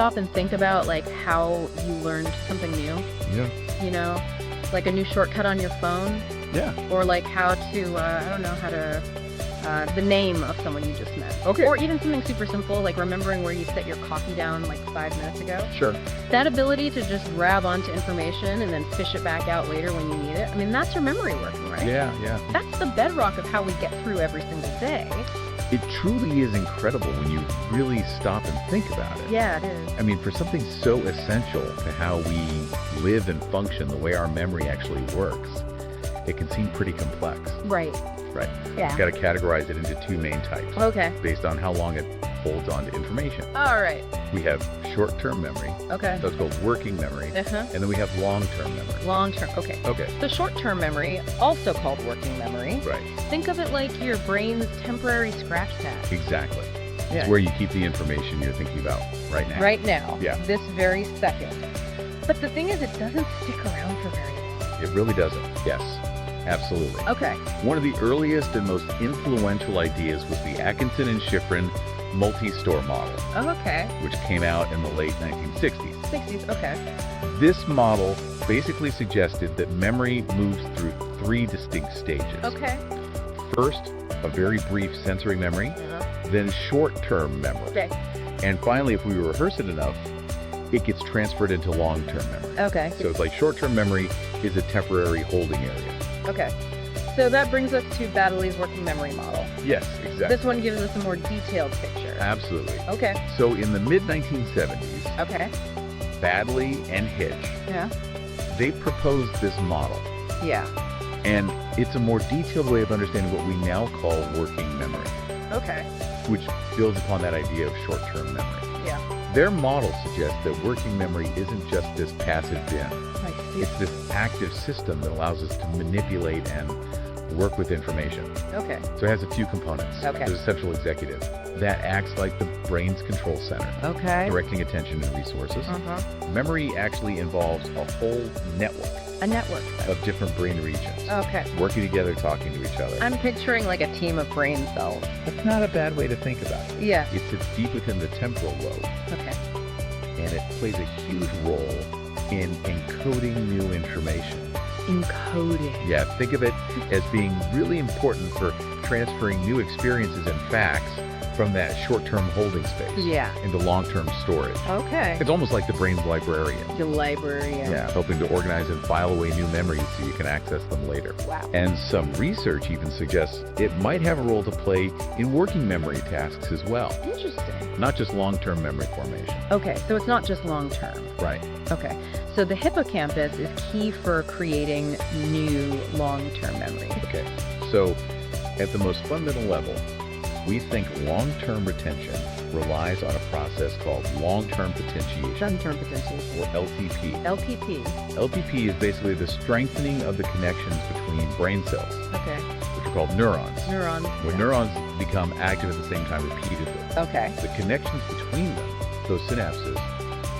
stop and think about like how you learned something new? Yeah. You know, like a new shortcut on your phone, Yeah. or like how to, I don't know, how to, the name of someone you just met. Okay. Or even something super simple, like remembering where you set your coffee down like 5 minutes ago. Sure. That ability to just grab onto information and then fish it back out later when you need it. I mean, that's your memory working, right? Yeah, yeah. That's the bedrock of how we get through every single day. It truly is incredible when you really stop and think about it. Yeah, it is. I mean, for something so essential to how we live and function, the way our memory actually works, it can seem pretty complex. Right. Right. Yeah. You've got to categorize it into 2 main types Okay. based on how long it holds on to information. All right. We have short-term memory, Okay. that's called working memory, Uh-huh. and then we have long-term memory. Long term. Okay. Okay. So short-term memory, also called working memory. Right. Think of it like your brain's temporary scratch pad. Exactly. Yeah. It's where you keep the information you're thinking about right now. Right now. Yeah. This very second. But the thing is, it doesn't stick around for very long. It really doesn't. Yes. Absolutely. Okay. One of the earliest and most influential ideas was the Atkinson and Shiffrin multi-store model, Oh, okay. which came out in the late 1960s. 60s. Okay. This model basically suggested that memory moves through 3 distinct stages. Okay. First, a very brief sensory memory, Uh-huh. then short-term memory. Okay. And finally, if we rehearse it enough, it gets transferred into long-term memory. Okay. So it's like short-term memory is a temporary holding area. Okay. So that brings us to Baddeley's working memory model. Yes, exactly. This one gives us a more detailed picture. Absolutely. Okay. So in the mid-1970s, Okay. Baddeley and Hitch, Yeah. they proposed this model. Yeah. And it's a more detailed way of understanding what we now call working memory, Okay. which builds upon that idea of short-term memory. Yeah. Their model suggests that working memory isn't just this passive bin. I see. It's this active system that allows us to manipulate and work with information. Okay. So it has a few components. Okay. There's a central executive that acts like the brain's control center, Okay. directing attention and resources. Uh-huh. Memory actually involves a whole network A network. of different brain regions Okay. working together, talking to each other. I'm picturing like a team of brain cells. That's not a bad way to think about it. Yeah. It sits deep within the temporal lobe, Okay. and it plays a huge role in encoding new information. Encoding. Yeah, think of it as being really important for transferring new experiences and facts from that short-term holding space Yeah. into long-term storage. Okay. It's almost like the brain's librarian. The librarian. Yeah, helping to organize and file away new memories so you can access them later. Wow. And some research even suggests it might have a role to play in working memory tasks as well, Interesting. not just long-term memory formation. Okay, so it's not just long term. Right. Okay. So the hippocampus is key for creating new long-term memory. Okay. So at the most fundamental level, we think long-term retention relies on a process called long-term potentiation, Long-term potentiation. or LTP. LTP. LTP is basically the strengthening of the connections between brain cells, Okay. which are called neurons. Neurons. When neurons become active at the same time repeatedly, Okay. the connections between them, those synapses,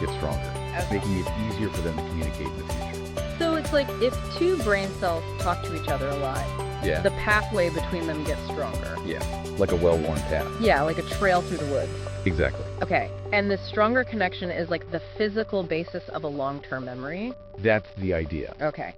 get stronger, Okay. making it easier for them to communicate in the future. So it's like if 2 brain cells talk to each other a lot, Yeah, the pathway between them gets stronger. yeah, like a well-worn path. Yeah, like a trail through the woods. Exactly. Okay. And the stronger connection is like the physical basis of a long-term memory. That's the idea. Okay.